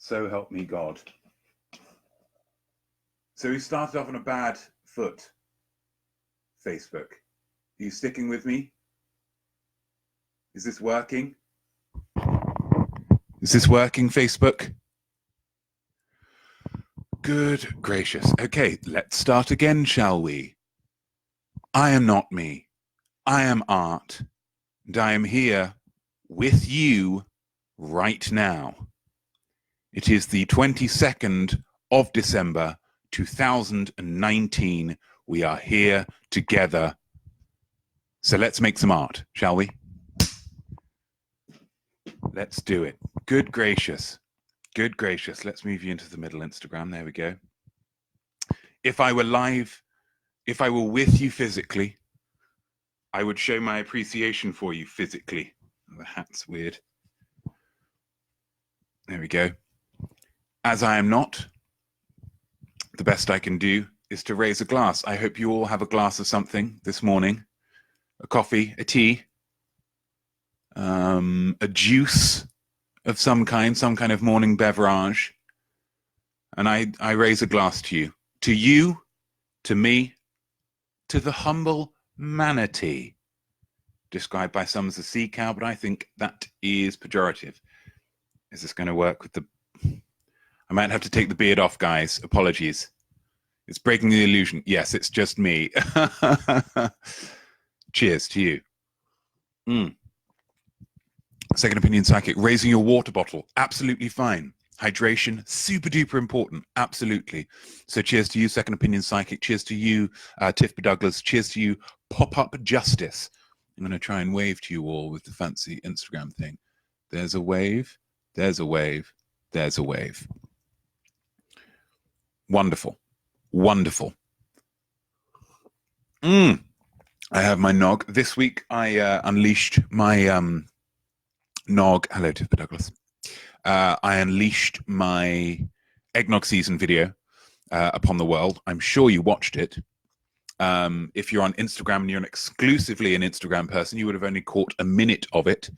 So help me God. So we started off on a bad foot, Facebook. Are you sticking with me? Is this working? Is this working, Facebook? Good gracious. Okay, let's start again, shall we? I am not me. I am art. And I am here with you right now. It is the 22nd of December, 2019. We are here together. So let's make some art, shall we? Let's do it. Good gracious. Good gracious. Let's move you into the middle, Instagram. There we go. If I were live, if I were with you physically, I would show my appreciation for you physically. The hat's weird. There we go. As I am not, the best I can do is to raise a glass. I hope you all have a glass of something this morning. A coffee, a tea, a juice of some kind of morning beverage. And I raise a glass to you. To you, to me, to the humble manatee, described by some as a sea cow, but I think that is pejorative. Is this going to work with the... I might have to take the beard off, guys. Apologies. It's breaking the illusion. Yes, it's just me. Cheers to you. Second opinion psychic. Raising your water bottle. Absolutely fine. Hydration. Super duper important. Absolutely. So cheers to you, second opinion psychic. Cheers to you, Tiff B. Douglas. Cheers to you, Pop-Up Justice. I'm going to try and wave to you all with the fancy Instagram thing. There's a wave. There's a wave. There's a wave. Wonderful. Wonderful. I have my nog. This week I unleashed my nog. Hello, Tiff B. Douglas. I unleashed my eggnog season video upon the world. I'm sure you watched it. If you're on Instagram and you're exclusively an Instagram person, you would have only caught a minute of it.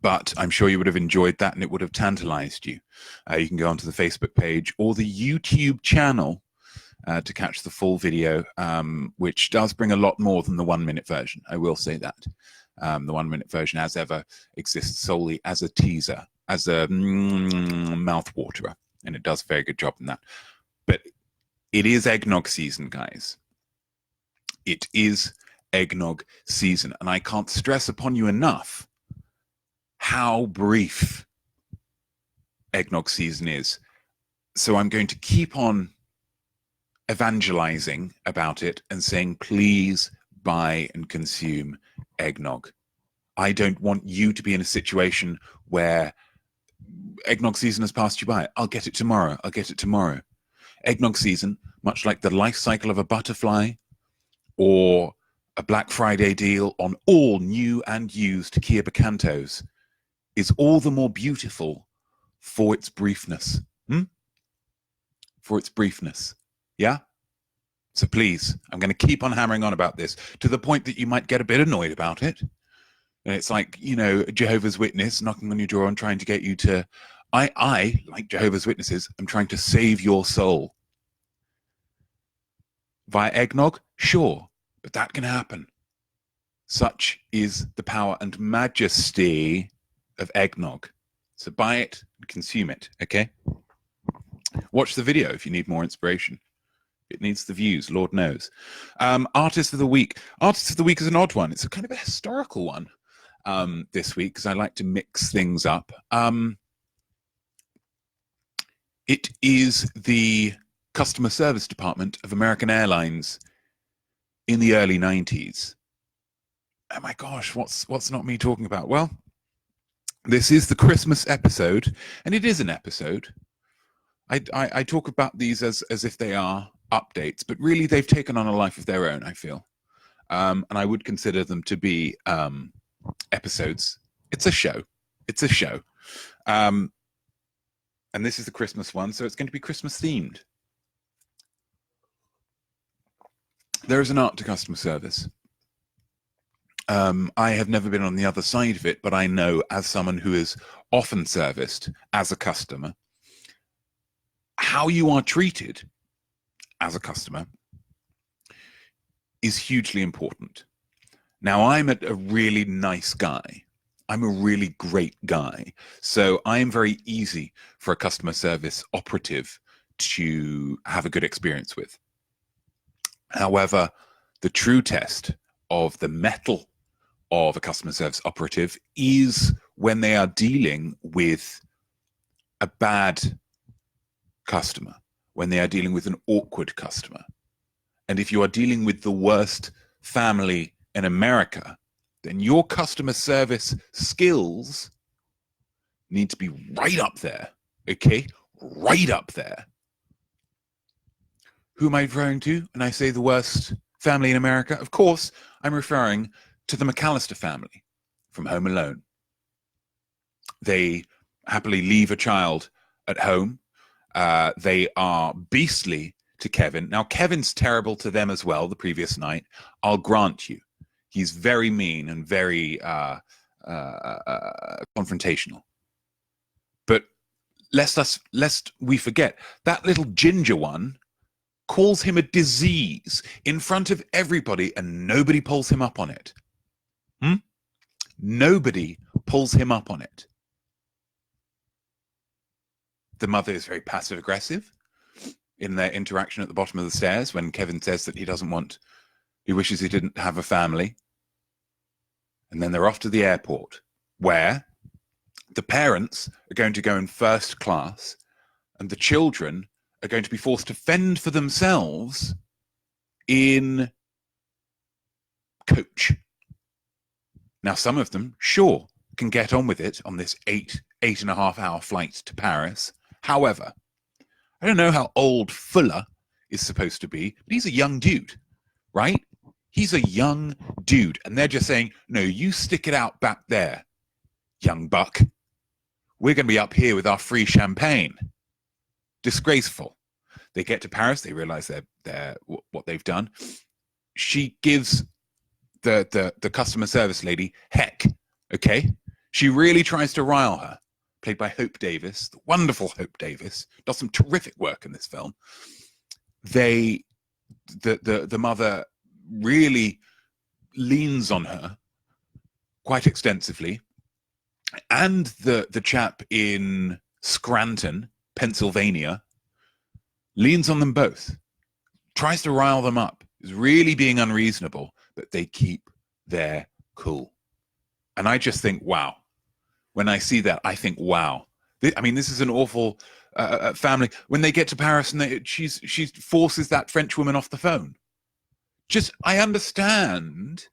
But I'm sure you would have enjoyed that and it would have tantalized you. You can go onto the Facebook page or the YouTube channel to catch the full video, which does bring a lot more than the 1 minute version. I will say that. The 1 minute version, as ever, exists solely as a teaser, as a mouth waterer, and it does a very good job in that. But it is eggnog season, guys. It is eggnog season, and I can't stress upon you enough how brief eggnog season is. So I'm going to keep on evangelizing about it and saying, please buy and consume eggnog. I don't want you to be in a situation where eggnog season has passed you by. I'll get it tomorrow. I'll get it tomorrow. Eggnog season, much like the life cycle of a butterfly or a Black Friday deal on all new and used Kia Picantos, is all the more beautiful for its briefness. For its briefness. Yeah? So please, I'm going to keep on hammering on about this to the point that you might get a bit annoyed about it. And it's like, you know, Jehovah's Witness knocking on your door and trying to get you to... I, like Jehovah's Witnesses, am trying to save your soul. Via eggnog? Sure, but that can happen. Such is the power and majesty of eggnog. So buy it and consume it, okay? Watch the video if you need more inspiration. It needs the views, Lord knows. Artist of the Week. Artist of the Week is an odd one. It's a kind of a historical one this week because I like to mix things up. It is the customer service department of American Airlines in the early 90s. Oh my gosh, what's not me talking about? Well, this is the Christmas episode, and it is an episode. I talk about these as if they are updates, but really they've taken on a life of their own, I feel. And I would consider them to be episodes. It's a show. It's a show. And this is the Christmas one, so it's going to be Christmas themed. There is an art to customer service. I have never been on the other side of it, but I know, as someone who is often serviced as a customer, how you are treated as a customer is hugely important. Now, I'm a really nice guy. I'm a really great guy. So I am very easy for a customer service operative to have a good experience with. However, the true test of the mettle of a customer service operative is when they are dealing with a bad customer, when they are dealing with an awkward customer. And if you are dealing with the worst family in America, then your customer service skills need to be right up there, okay? Right up there. Who am I referring to when I say the worst family in America? Of course, I'm referring to the McAllister family from Home Alone. They happily leave a child at home. They are beastly to Kevin. Now, Kevin's terrible to them as well the previous night. I'll grant you. He's very mean and very confrontational. But lest we forget, that little ginger one calls him a disease in front of everybody, and nobody pulls him up on it. Nobody pulls him up on it. The mother is very passive-aggressive in their interaction at the bottom of the stairs when Kevin says that he wishes he didn't have a family. And then they're off to the airport, where the parents are going to go in first class and the children are going to be forced to fend for themselves in coach. Now, some of them, sure, can get on with it on this 8.5 hour flight to Paris. However, I don't know how old Fuller is supposed to be, but he's a young dude, right? He's a young dude, and they're just saying, no, you stick it out back there, young buck. We're going to be up here with our free champagne. Disgraceful. They get to Paris, they realize what they've done. She gives the customer service lady heck, okay? She really tries to rile her, played by Hope Davis, the wonderful Hope Davis, does some terrific work in this film. The mother really leans on her quite extensively, and the chap in Scranton, Pennsylvania, leans on them both, tries to rile them up, is really being unreasonable, but they keep their cool. And I just think, wow. When I see that, I think, wow. I mean, this is an awful family. When they get to Paris and she forces that French woman off the phone. I understand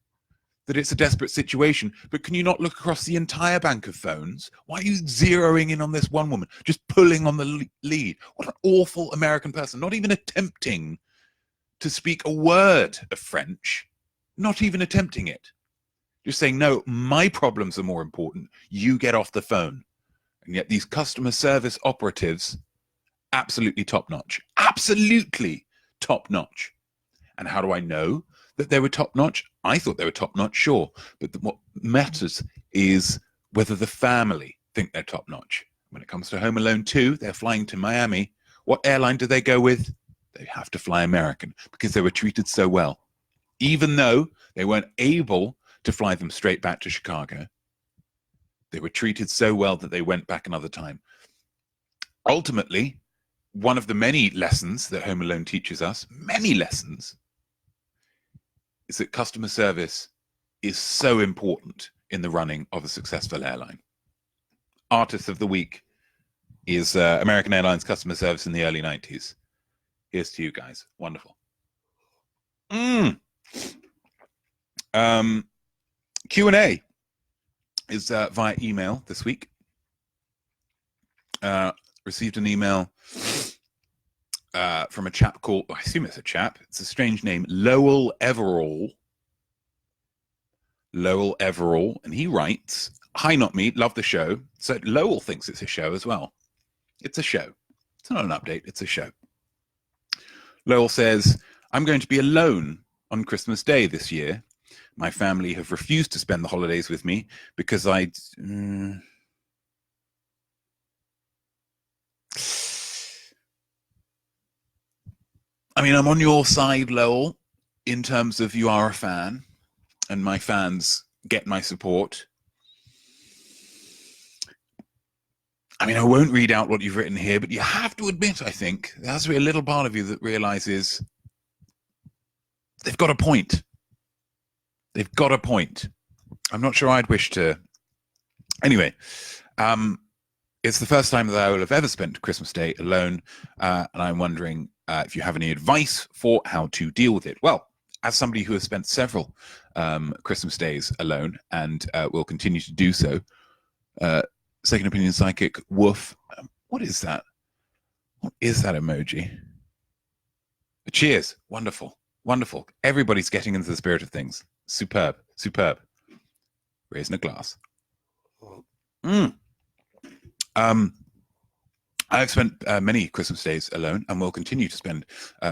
that it's a desperate situation, but can you not look across the entire bank of phones? Why are you zeroing in on this one woman, just pulling on the lead? What an awful American person, not even attempting to speak a word of French, not even attempting it. Just saying, no, my problems are more important. You get off the phone. And yet these customer service operatives, absolutely top-notch. Absolutely top-notch. And how do I know that they were top-notch? I thought they were top-notch, sure. But what matters is whether the family think they're top-notch. When it comes to Home Alone 2, they're flying to Miami. What airline do they go with? They have to fly American because they were treated so well. Even though they weren't able to fly them straight back to Chicago, they were treated so well that they went back another time. Ultimately, one of the many lessons that Home Alone teaches us, many lessons, is that customer service is so important in the running of a successful airline. Artist of the Week is American Airlines customer service in the early 90s. Here's to you guys. Wonderful. Q&A is via email this week. Received an email from a chap called, I assume it's a chap, it's a strange name, Lowell Everall. Lowell Everall, and he writes, "Hi, Notme, love the show." So Lowell thinks it's a show as well. It's a show. It's not an update, it's a show. Lowell says, "I'm going to be alone on Christmas Day this year. My family have refused to spend the holidays with me because I mean, I'm on your side, Lowell, in terms of you are a fan, and my fans get my support. I mean, I won't read out what you've written here, but you have to admit, I think, there has to be a little part of you that realizes they've got a point. They've got a point. I'm not sure I'd wish to. Anyway, it's the first time that I will have ever spent Christmas Day alone, and I'm wondering if you have any advice for how to deal with it. Well, as somebody who has spent several Christmas days alone and will continue to do so, Second Opinion Psychic, woof. What is that? What is that emoji? Cheers. Wonderful. Wonderful. Everybody's getting into the spirit of things. Superb. Superb. Raising a glass. I've spent many Christmas days alone and will continue to spend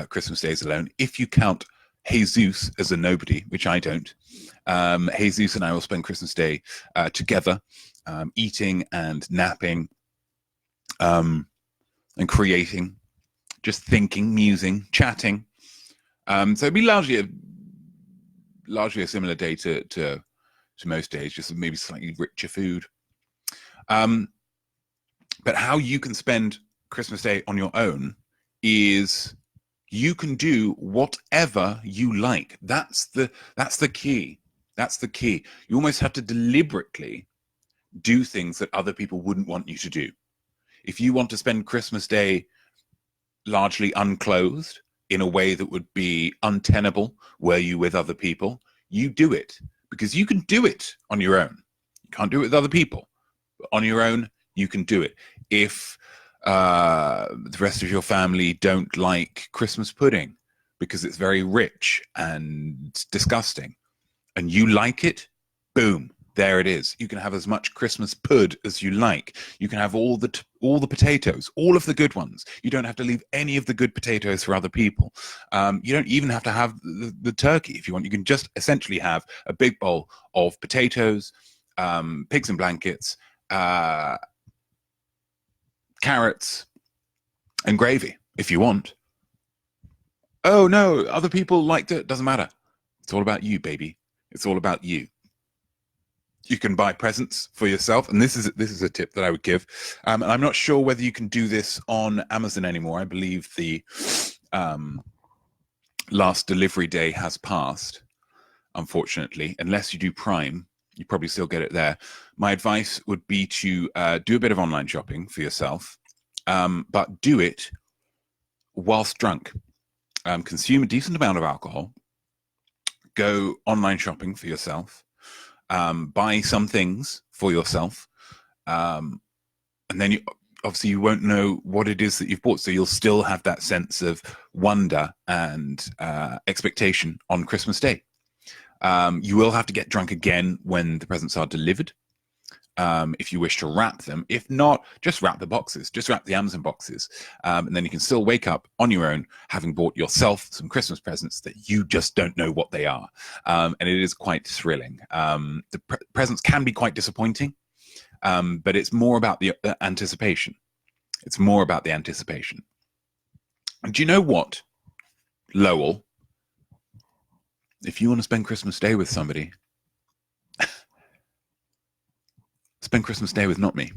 Christmas days alone. If you count Jesus as a nobody, which I don't, Jesus and I will spend Christmas Day together, eating and napping, and creating, just thinking, musing, chatting. So it'd be largely a similar day to most days, just maybe slightly richer food. But how you can spend Christmas Day on your own is you can do whatever you like. That's the key. That's the key. You almost have to deliberately do things that other people wouldn't want you to do. If you want to spend Christmas Day largely unclothed in a way that would be untenable were you with other people, you do it, because you can do it on your own. You can't do it with other people, but on your own, you can do it. If the rest of your family don't like Christmas pudding because it's very rich and disgusting, and you like it, boom, there it is. You can have as much Christmas pud as you like. You can have all the potatoes, all of the good ones. You don't have to leave any of the good potatoes for other people. You don't even have to have the turkey if you want. You can just essentially have a big bowl of potatoes, pigs in blankets, carrots, and gravy if you want. Oh no, other people liked it. Doesn't matter. It's all about you, baby. It's all about you. You can buy presents for yourself, and this is a tip that I would give. And I'm not sure whether you can do this on Amazon anymore. I believe the last delivery day has passed, unfortunately. Unless you do Prime, you probably still get it there. My advice would be to do a bit of online shopping for yourself, but do it whilst drunk. Consume a decent amount of alcohol. Go online shopping for yourself. Buy some things for yourself, and then obviously you won't know what it is that you've bought, so you'll still have that sense of wonder and expectation on Christmas Day. You will have to get drunk again when the presents are delivered, if you wish to wrap them. If not, just wrap the boxes, just wrap the Amazon boxes, and then you can still wake up on your own having bought yourself some Christmas presents that you just don't know what they are, and it is quite thrilling. The presents can be quite disappointing, but it's more about the anticipation. It's more about the anticipation. And do you know what, Lowell? If you want to spend Christmas Day with somebody, spend Christmas Day with Notme.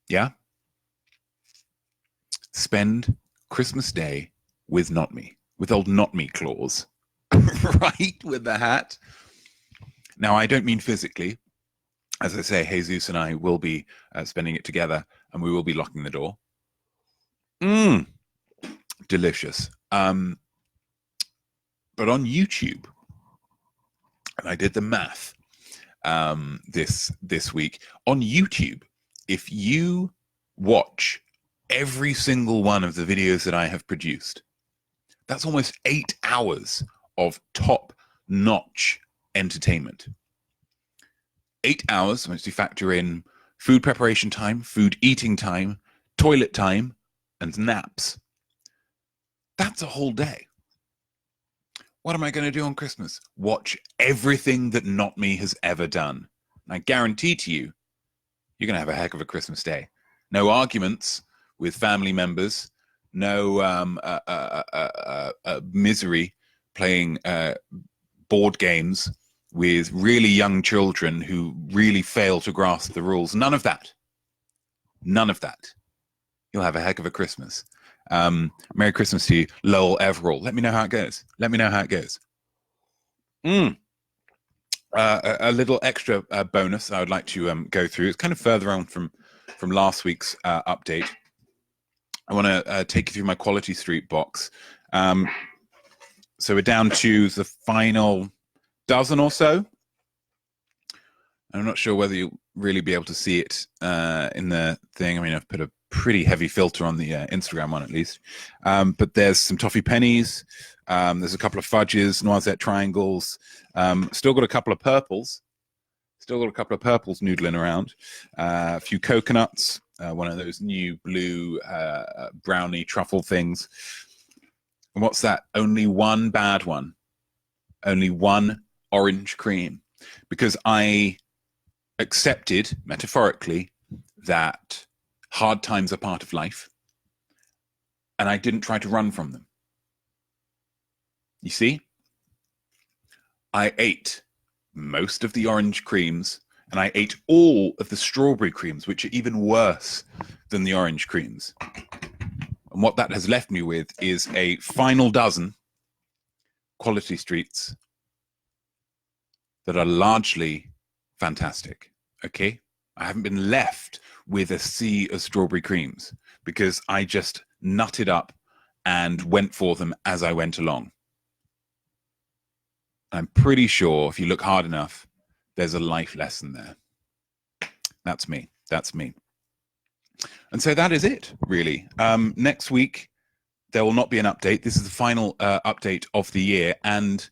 Yeah? Spend Christmas Day with Notme, with old Notme claws, right? With the hat. Now, I don't mean physically. As I say, Jesus and I will be spending it together, and we will be locking the door. Delicious. But on YouTube, and I did the math this week, on YouTube, if you watch every single one of the videos that I have produced, that's almost 8 hours of top-notch entertainment. 8 hours, once you factor in food preparation time, food eating time, toilet time, and naps. That's a whole day. What am I going to do on Christmas? Watch everything that Notme has ever done. And I guarantee to you, you're going to have a heck of a Christmas day. No arguments with family members, no misery playing board games with really young children who really fail to grasp the rules. None of that. None of that. You'll have a heck of a Christmas. Merry Christmas to you, Lowell Everall. Let me know how it goes. Let me know how it goes. A little extra bonus I would like to go through. It's kind of further on from last week's update. I want to take you through my Quality Street box. So we're down to the final dozen or so. I'm not sure whether you'll really be able to see it in the thing. I mean, I've put a pretty heavy filter on the Instagram one at least. But there's some toffee pennies. There's a couple of fudges, noisette triangles. Still got a couple of purples. Noodling around. A few coconuts. One of those new blue brownie truffle things. And what's that? Only one bad one. Only one orange cream. Because I accepted, metaphorically, that hard times are part of life. And I didn't try to run from them. You see? I ate most of the orange creams, and I ate all of the strawberry creams, which are even worse than the orange creams. And what that has left me with is a final dozen Quality Streets that are largely fantastic, okay? I haven't been left with a sea of strawberry creams because I just nutted up and went for them as I went along. I'm pretty sure if you look hard enough, there's a life lesson there. That's me. That's me. And so that is it, really. Next week, there will not be an update. This is the final update of the year. And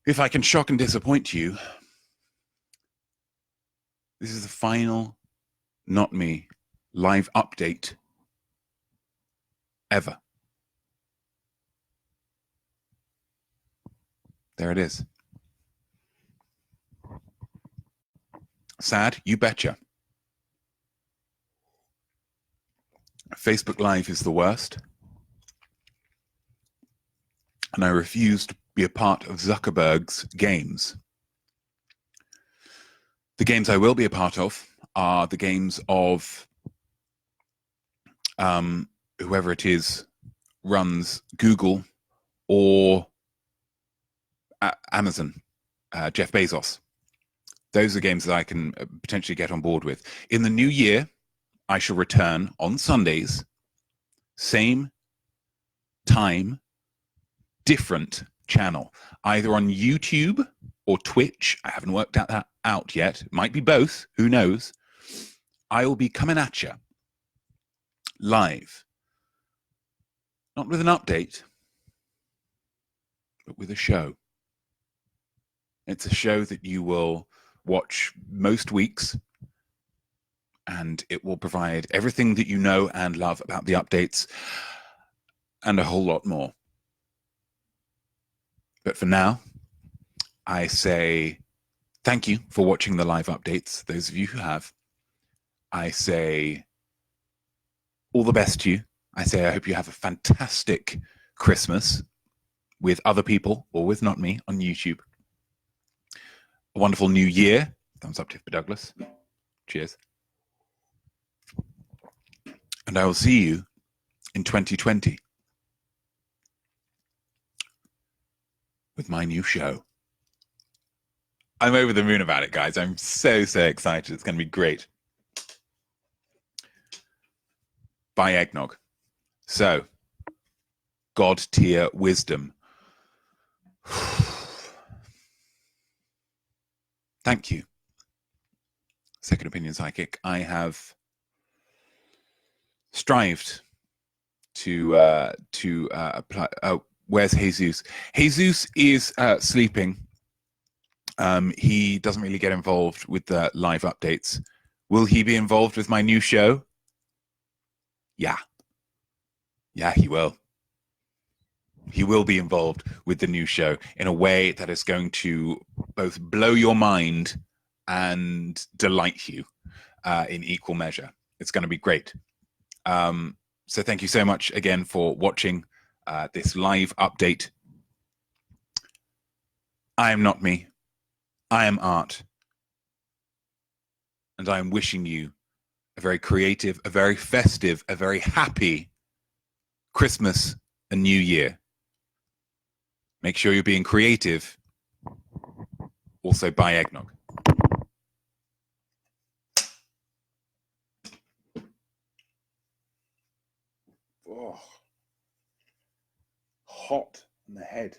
if I can shock and disappoint you, this is the final Notme live update ever. There it is. Sad? You betcha. Facebook Live is the worst. And I refuse to be a part of Zuckerberg's games. The games I will be a part of are the games of whoever it is runs Google or Amazon, Jeff Bezos. Those are games that I can potentially get on board with. In the new year, I shall return on Sundays, same time, different channel, either on YouTube or Twitch. I haven't worked that out yet. It might be both. Who knows? I will be coming at you live, not with an update, but with a show. It's a show that you will watch most weeks, and it will provide everything that you know and love about the updates and a whole lot more. But for now, I say thank you for watching the live updates, those of you who have. I say all the best to you. I say I hope you have a fantastic Christmas with other people or with Notme on YouTube. A wonderful new year. Thumbs up to Douglas. Cheers. And I will see you in 2020 with my new show. I'm over the moon about it, guys. I'm so excited. It's going to be great. Buy eggnog. So, God tier wisdom. Thank you, Second Opinion Psychic. I have strived to apply. Oh, where's Jesus? Jesus is sleeping. He doesn't really get involved with the live updates. Will he be involved with my new show? Yeah, he will. he will be involved with the new show in a way that is going to both blow your mind and delight you in equal measure. It's going to be great. So thank you so much again for watching this live update. I am Notme. I am art. And I am wishing you a very creative, a very festive, a very happy Christmas and New Year. Make sure you're being creative. Also buy eggnog. Oh, hot on the head.